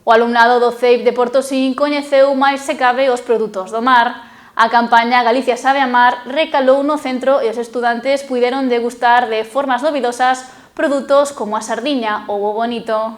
O alumnado do CEIP de Portosín coñeceu máis se cabe os produtos do mar. A campaña Galicia sabe a mar recalou no centro e os estudantes puideron degustar de formas novidosas produtos como a sardiña ou o bonito.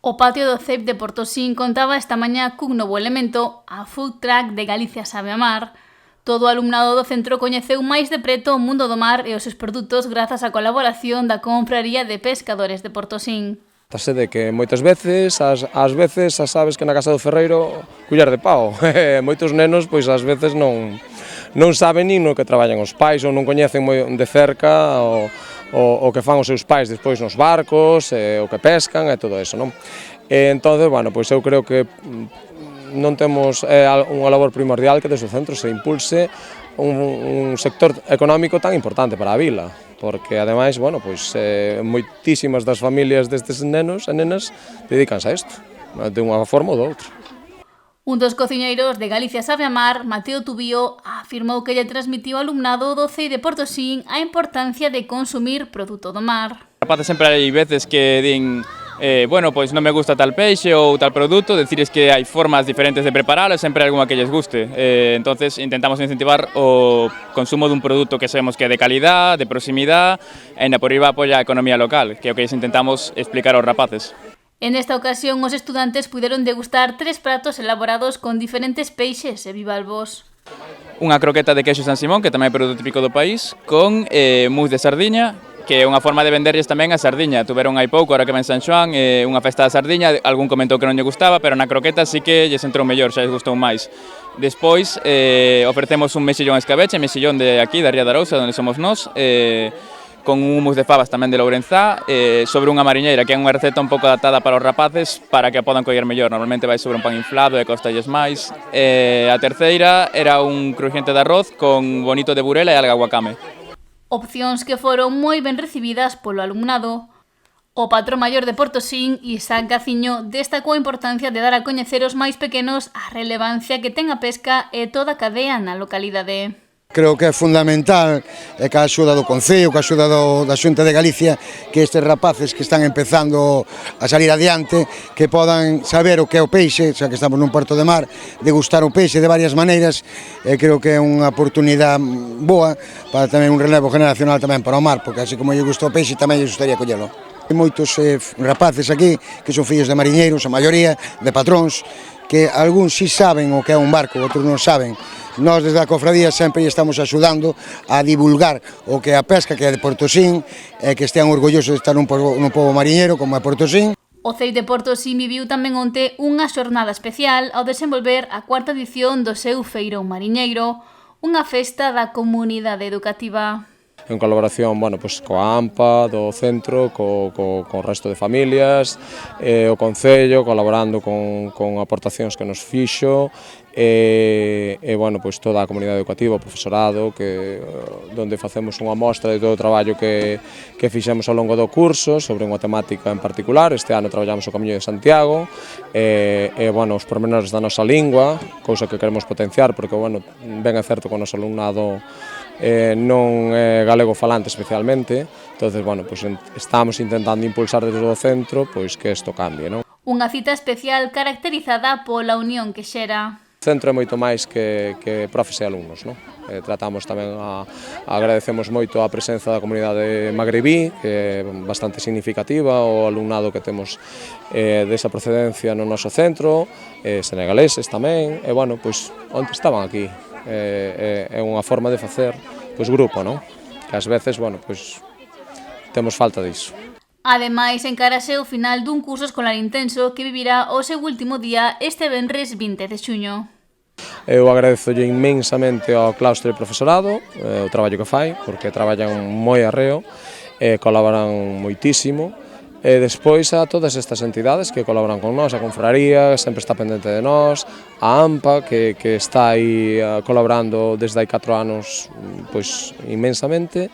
O patio do CEIP de Portosín contaba esta mañá cun novo elemento, a Food Truck de Galicia sabe a mar. Todo o alumnado do centro coñeceu máis de preto o mundo do mar e os seus produtos grazas á colaboración da Confraría de Pescadores de Portosín. Tase de que moitas veces, ás veces, sabes que na casa do ferreiro culler de pau. Moitos nenos, pois ás veces non saben nin no que traballan os pais ou non coñecen moi de cerca o que fan os seus pais despois nos barcos, o que pescan e todo eso, non? Entonces, bueno, pois eu creo que non temos unha labor primordial que desde o centro se impulse un sector económico tan importante para a vila, porque ademais, bueno, pois moitísimas das familias destes nenos e nenas dedícanse a isto, de unha forma ou de outra. Un dos cociñeiros de Galicia sabe a mar, Mateo Tubío, afirmou que lle transmitiu ao alumnado do CEIP de Portosín a importancia de consumir produto do mar. Rapaces sempre hai veces que din bueno, pois non me gusta tal peixe ou tal produto, decirles que hai formas diferentes de preparalo e sempre algunha que lles guste. Entonces intentamos incentivar o consumo dun produto que sabemos que é de calidad, de proximidade e na por riba apoia a economía local, que é o que intentamos explicar aos rapaces. En esta ocasión, os estudantes puderon degustar 3 pratos elaborados con diferentes peixes e bivalvos. Unha croqueta de queixo San Simón, que tamén é produto típico do país, con mousse de sardiña, que é unha forma de venderlles tamén a sardiña. Tuveron hai pouco, ahora que ven San Xoán, unha festa da sardiña, algún comentou que non lle gustaba, pero na croqueta sí que lles entrou mellor, xa lles gustou máis. Despois ofrecemos un mexillón escabeche, mexillón de aquí, da Ría de Arousa, onde somos nós, con un hummus de fabas tamén de Lourenzá, sobre unha mariñeira, que é unha receta un pouco adaptada para os rapaces, para que a podan coller mellor. Normalmente vai sobre un pan inflado e costalles máis. A terceira era un crujiente de arroz con bonito de burela e alga wakame. Opcións que foron moi ben recibidas polo alumnado. O patrón maior de Portosín, Isaac Gaciño, destacou a importancia de dar a coñecer aos máis pequenos a relevancia que ten a pesca e toda a cadea na localidade. Creo que é fundamental que a axuda do Concello, que a axuda da Xunta de Galicia, que estes rapaces que están empezando a salir adiante, que podan saber o que é o peixe, xa que estamos nun porto de mar, degustar o peixe de varias maneiras, e creo que é unha oportunidade boa para tamén un relevo generacional tamén para o mar, porque así como lle gusta o peixe tamén lle gustaría collelo. Hai moitos rapaces aquí que son fillos de mariñeiros, a maioría, de patróns, que algúns si saben o que é un barco, outros non saben. Nós desde a cofradía sempre estamos axudando a divulgar o que é a pesca, que é de Portosín, e que estean orgullosos de estar nun pobo mariñeiro como é Portosín. O CEIP de Portosín viviu tamén onte unha xornada especial ao desenvolver a 4ª edición do seu Feirón Mariñeiro, unha festa da comunidade educativa. En colaboración, bueno, pois coa AMPA do centro, co resto de familias, o Concello colaborando con aportacións que nos fixo, e bueno, pois toda a comunidade educativa, o profesorado, donde facemos unha mostra de todo o traballo que fixemos ao longo do curso sobre unha temática en particular. Este ano traballamos o Camiño de Santiago, bueno, os pormenores da nosa lingua, cousa que queremos potenciar, porque, bueno, ben é certo que o noso alumnado non é galego falante especialmente, entonces, bueno, pois estamos intentando impulsar desde o centro pois que isto cambie, non? Unha cita especial caracterizada pola unión que xera. O centro é moito máis que profes e alumnos, non? Tratamos tamén, agradecemos moito a presenza da comunidade magrebí, que é bastante significativa, o alumnado que temos desa procedencia no noso centro, senegaleses tamén, e, bueno, pois, onde estaban aquí. É unha forma de facer pois grupo, non? Que ás veces, bueno, pois temos falta disso. Ademais, encárase o final dun curso escolar intenso que vivirá o seu último día este venres 20 de xuño. Eu agradezolle inmensamente ao claustro e profesorado o traballo que fai, porque traballan moi arreo, colaboran moitísimo, e despois a todas estas entidades que colaboran con nós, a Confraría, sempre está pendente de nós, a AMPA, que está aí colaborando desde hai 4 anos pois inmensamente,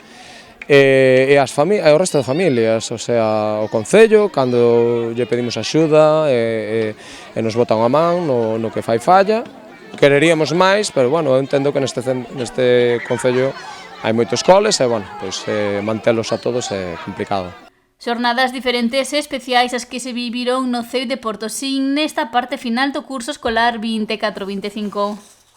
e o resto de familias, o sea, o Concello, cando lle pedimos axuda e nos botan a man no que fai falla. Quereríamos máis, pero, bueno, eu entendo que neste Concello hai moitos coles e, bueno, pois mantelos a todos é complicado. Xornadas diferentes e especiais as que se viviron no CEU de Portosín nesta parte final do curso escolar 24-25.